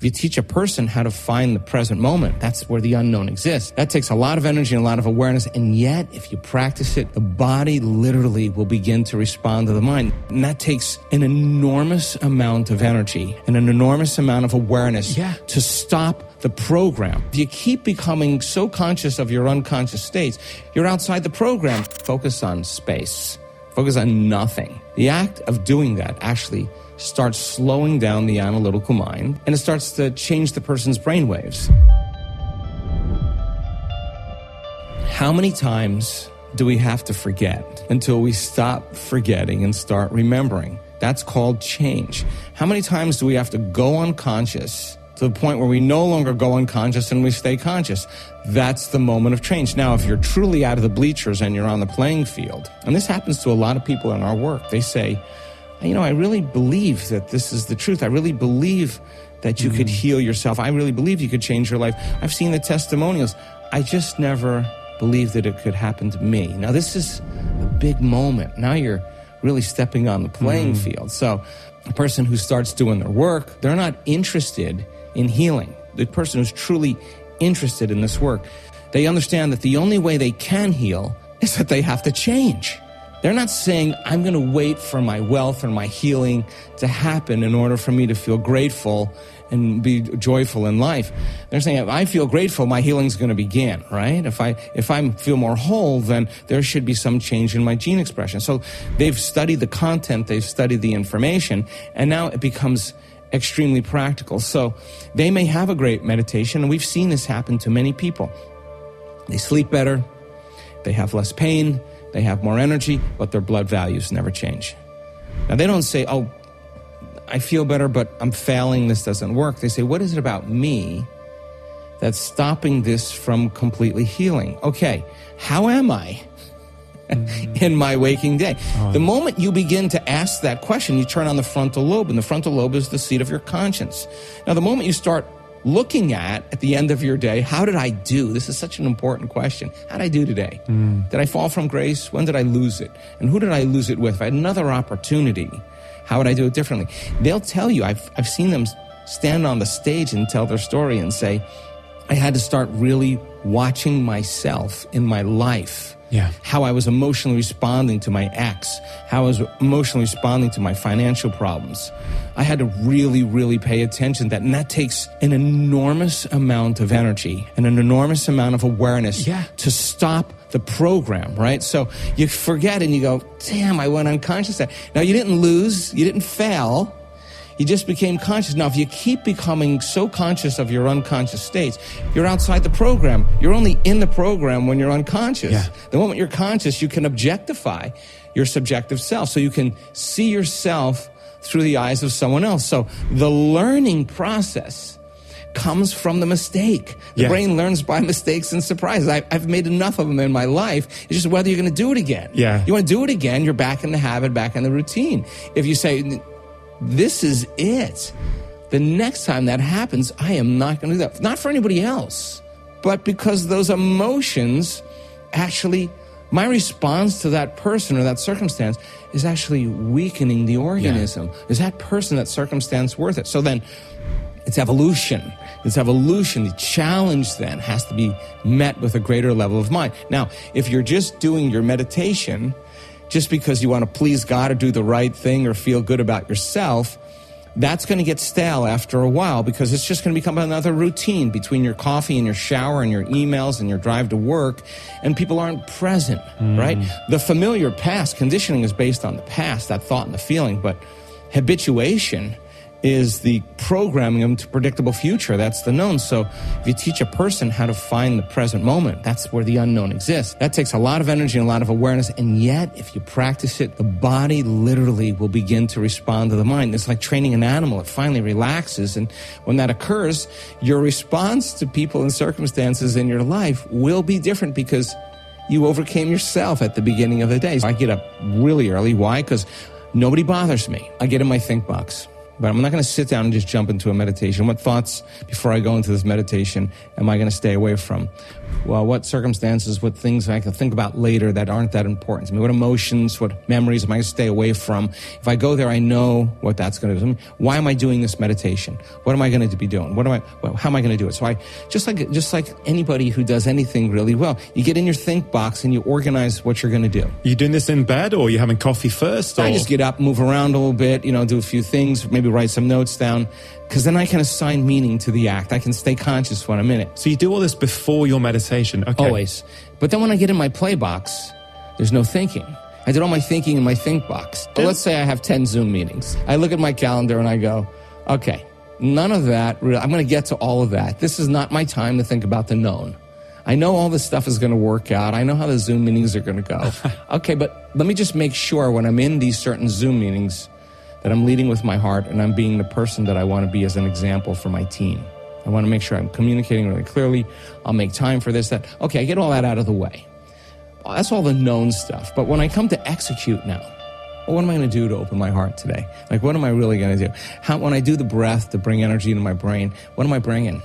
If you teach a person how to find the present moment, that's where the unknown exists. That takes a lot of energy and a lot of awareness. And yet, if you practice it, the body literally will begin to respond to the mind. And that takes an enormous amount of energy and an enormous amount of awareness to stop the program. If you keep becoming so conscious of your unconscious states, you're outside the program. Focus on space. Focus on nothing. The act of doing that actually starts slowing down the analytical mind, and it starts to change the person's brainwaves. How many times do we have to forget until we stop forgetting and start remembering? That's called change. How many times do we have to go unconscious to the point where we no longer go unconscious and we stay conscious? That's the moment of change. Now, if you're truly out of the bleachers and you're on the playing field, and this happens to a lot of people in our work, they say, you know, I really believe that this is the truth. I really believe that you could heal yourself. I really believe you could change your life. I've seen the testimonials. I just never believed that it could happen to me. Now, this is a big moment. Now you're really stepping on the playing field. So a person who starts doing their work, they're not interested in healing. The person who's truly interested in this work, they understand that the only way they can heal is that they have to change. They're not saying, I'm going to wait for my wealth or my healing to happen in order for me to feel grateful and be joyful in life. They're saying, if I feel grateful, my healing's going to begin, right? If I feel more whole, then there should be some change in my gene expression. So they've studied the content, they've studied the information, and now it becomes extremely practical. So they may have a great meditation, and we've seen this happen to many people. They sleep better, they have less pain, they have more energy, but their blood values never change. Now, they don't say, oh, I feel better, but I'm failing, this doesn't work. They say, what is it about me that's stopping this from completely healing? Okay, how am I in my waking day? The moment you begin to ask that question, you turn on the frontal lobe, and the frontal lobe is the seat of your conscience. Now, the moment you start looking at the end of your day, how did I do? This is such an important question. How did I do today? Did I fall from grace? When did I lose it? And who did I lose it with? If I had another opportunity, how would I do it differently? They'll tell you, I've seen them stand on the stage and tell their story and say, I had to start really watching myself in my life. How I was emotionally responding to my ex, how I was emotionally responding to my financial problems. I had to really, really pay attention to that. And that takes an enormous amount of energy and an enormous amount of awareness to stop the program, right? So you forget and you go, damn, I went unconscious. Now, you didn't lose, you didn't fail. You just became conscious. Now, if you keep becoming so conscious of your unconscious states, you're outside the program. You're only in the program when you're unconscious. The moment you're conscious, you can objectify your subjective self. So you can see yourself through the eyes of someone else. So the learning process comes from the mistake. The brain learns by mistakes and surprises. I've made enough of them in my life. It's just whether you're going to do it again. You want to do it again, you're back in the habit, back in the routine. If you say, this is it, the next time that happens, I am not going to do that. Not for anybody else, but because those emotions actually, my response to that person or that circumstance is actually weakening the organism. Is that person, that circumstance worth it? So then it's evolution. It's evolution. The challenge then has to be met with a greater level of mind. Now, if you're just doing your meditation just because you want to please God or do the right thing or feel good about yourself, that's going to get stale after a while because it's just going to become another routine between your coffee and your shower and your emails and your drive to work, and people aren't present, right? The familiar past, conditioning is based on the past, that thought and the feeling, but habituation is the programming them to predictable future. That's the known. So if you teach a person how to find the present moment, that's where the unknown exists. That takes a lot of energy and a lot of awareness. And yet, if you practice it, the body literally will begin to respond to the mind. It's like training an animal. It finally relaxes. And when that occurs, your response to people and circumstances in your life will be different because you overcame yourself at the beginning of the day. I get up really early. Why? Because nobody bothers me. I get in my think box. But I'm not going to sit down and just jump into a meditation. What thoughts before I go into this meditation am I going to stay away from? Well, what circumstances, what things I can think about later that aren't that important to me? What emotions, what memories am I going to stay away from? If I go there, I know what that's going to do. Why am I doing this meditation? What am I going to be doing? How am I going to do it? So I, just like anybody who does anything really well, you get in your think box and you organize what you're going to do. Are you doing this in bed, or are you having coffee first? Or? I just get up, move around a little bit, do a few things, maybe write some notes down, because then I can assign meaning to the act. I can stay conscious when I'm in it. So you do all this before your meditation? Okay. Always. But then when I get in my play box, there's no thinking. I did all my thinking in my think box. But let's say I have 10 Zoom meetings. I look at my calendar and I go, okay, none of that, I'm going to get to all of that. This is not my time to think about the known. I know all this stuff is going to work out. I know how the Zoom meetings are going to go. Okay, but let me just make sure when I'm in these certain Zoom meetings that I'm leading with my heart and I'm being the person that I want to be as an example for my team. I want to make sure I'm communicating really clearly. I'll make time for this, that. Okay, I get all that out of the way. Well, that's all the known stuff. But when I come to execute now, well, what am I going to do to open my heart today? Like, what am I really going to do? When I do the breath to bring energy into my brain, what am I bringing?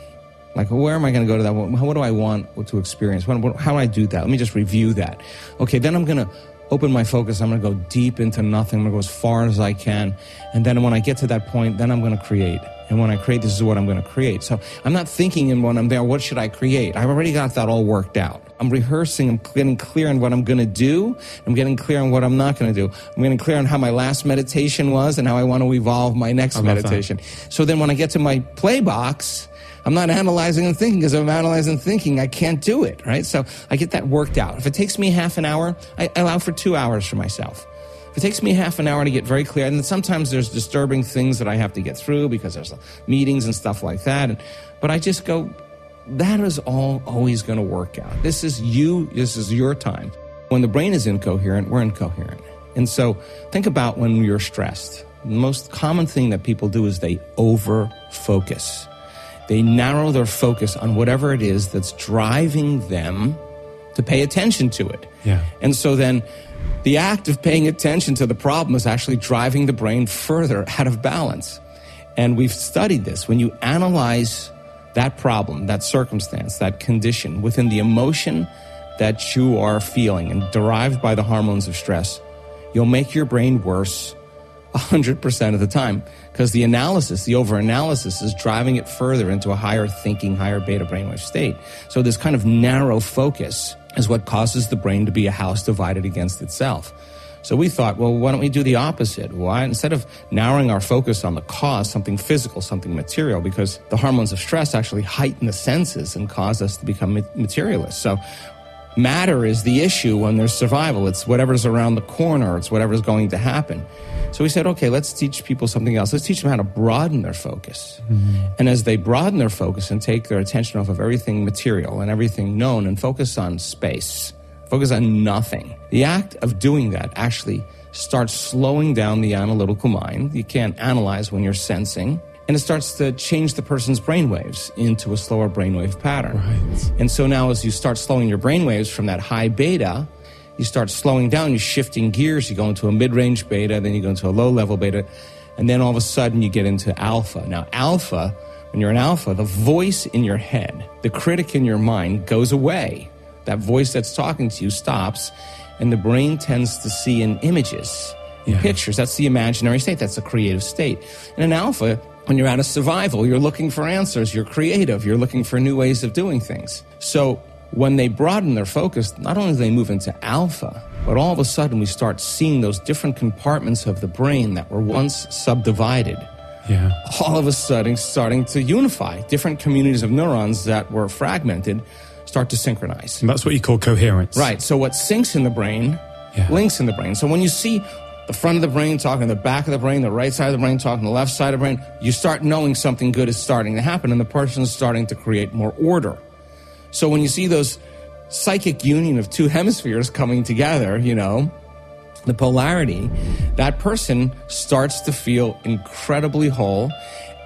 Like, where am I going to go to that? What do I want to experience? How do I do that? Let me just review that. Okay, then I'm going to open my focus. I'm going to go deep into nothing. I'm going to go as far as I can. And then when I get to that point, then I'm going to create. And when I create, this is what I'm going to create. So I'm not thinking in when I'm there, what should I create? I've already got that all worked out. I'm rehearsing. I'm getting clear on what I'm going to do. I'm getting clear on what I'm not going to do. I'm getting clear on how my last meditation was and how I want to evolve my next meditation. So then when I get to my play box, I'm not analyzing and thinking, because if I'm analyzing and thinking, I can't do it, right? So I get that worked out. If it takes me half an hour, I allow for 2 hours for myself. If it takes me half an hour to get very clear, and sometimes there's disturbing things that I have to get through because there's meetings and stuff like that. But I just go, that is all always going to work out. This is you. This is your time. When the brain is incoherent, we're incoherent. And so think about when you're stressed. The most common thing that people do is they over-focus. They narrow their focus on whatever it is that's driving them to pay attention to it. Yeah. And so then the act of paying attention to the problem is actually driving the brain further out of balance. And we've studied this. When you analyze that problem, that circumstance, that condition within the emotion that you are feeling and derived by the hormones of stress, you'll make your brain worse 100% of the time, because the analysis, the over-analysis, is driving it further into a higher thinking, higher beta brainwave state. So this kind of narrow focus is what causes the brain to be a house divided against itself. So we thought, well, why don't we do the opposite? Why, instead of narrowing our focus on the cause, something physical, something material, because the hormones of stress actually heighten the senses and cause us to become materialists. So matter is the issue when there's survival. It's whatever's around the corner. It's whatever's going to happen. So we said, okay, let's teach people something else. Let's teach them how to broaden their focus. Mm-hmm. And as they broaden their focus and take their attention off of everything material and everything known and focus on space, focus on nothing, the act of doing that actually starts slowing down the analytical mind. You can't analyze when you're sensing. And it starts to change the person's brainwaves into a slower brainwave pattern. Right. And so now as you start slowing your brainwaves from that high beta, you start slowing down, you're shifting gears, you go into a mid-range beta, then you go into a low-level beta, and then all of a sudden you get into alpha. Now alpha, when you're in alpha, the voice in your head, the critic in your mind goes away. That voice that's talking to you stops, and the brain tends to see in images, in pictures. That's the imaginary state, that's the creative state. And in alpha, when you're out of survival, you're looking for answers, you're creative, you're looking for new ways of doing things. So when they broaden their focus, not only do they move into alpha, but all of a sudden we start seeing those different compartments of the brain that were once subdivided. Yeah. All of a sudden starting to unify. Different communities of neurons that were fragmented start to synchronize. And that's what you call coherence. Right. So what syncs in the brain links in the brain. So when you see the front of the brain talking, the back of the brain, the right side of the brain talking, the left side of the brain, you start knowing something good is starting to happen and the person is starting to create more order. So when you see those psychic union of two hemispheres coming together, the polarity, that person starts to feel incredibly whole.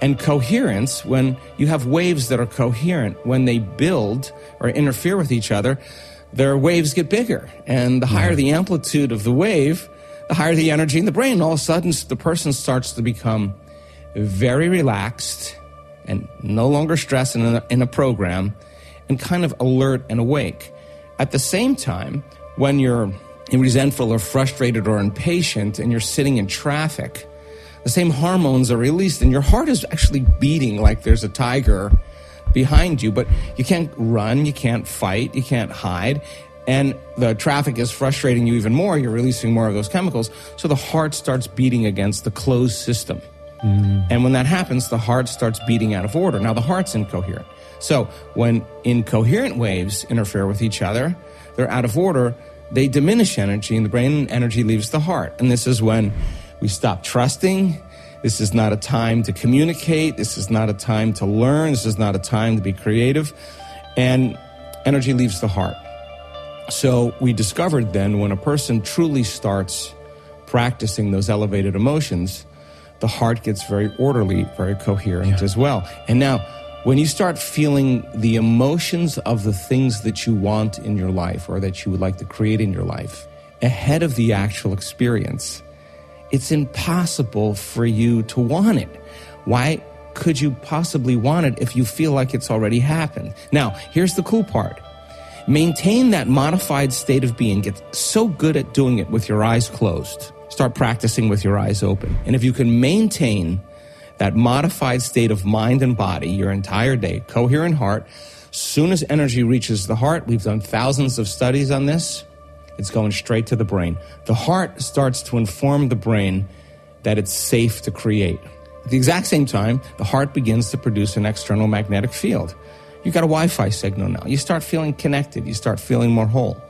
And coherence, when you have waves that are coherent, when they build or interfere with each other, their waves get bigger. And the higher the amplitude of the wave, the higher the energy in the brain. All of a sudden, the person starts to become very relaxed and no longer stressed in a program, and kind of alert and awake. At the same time, when you're resentful or frustrated or impatient and you're sitting in traffic, the same hormones are released and your heart is actually beating like there's a tiger behind you, but you can't run, you can't fight, you can't hide, and the traffic is frustrating you even more. You're releasing more of those chemicals, so the heart starts beating against the closed system. And when that happens, the heart starts beating out of order. Now, the heart's incoherent. So when incoherent waves interfere with each other, they're out of order, they diminish energy, and the brain energy leaves the heart. And this is when we stop trusting. This is not a time to communicate. This is not a time to learn. This is not a time to be creative. And energy leaves the heart. So we discovered then when a person truly starts practicing those elevated emotions, the heart gets very orderly, very coherent as well. And now, when you start feeling the emotions of the things that you want in your life or that you would like to create in your life ahead of the actual experience, it's impossible for you to want it. Why could you possibly want it if you feel like it's already happened? Now, here's the cool part. Maintain that modified state of being. Get so good at doing it with your eyes closed. Start practicing with your eyes open. And if you can maintain that modified state of mind and body your entire day, coherent heart, soon as energy reaches the heart, we've done thousands of studies on this, it's going straight to the brain. The heart starts to inform the brain that it's safe to create. At the exact same time, the heart begins to produce an external magnetic field. You've got a Wi-Fi signal now. You start feeling connected. You start feeling more whole.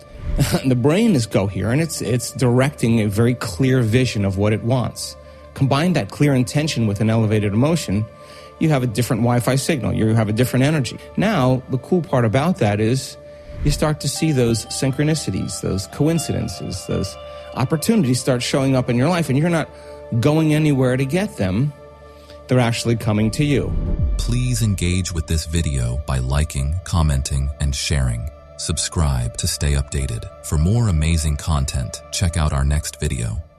The brain is coherent. It's directing a very clear vision of what it wants. Combine that clear intention with an elevated emotion, you have a different Wi-Fi signal. You have a different energy. Now, the cool part about that is you start to see those synchronicities, those coincidences, those opportunities start showing up in your life, and you're not going anywhere to get them. They're actually coming to you. Please engage with this video by liking, commenting, and sharing. Subscribe to stay updated. For more amazing content, check out our next video.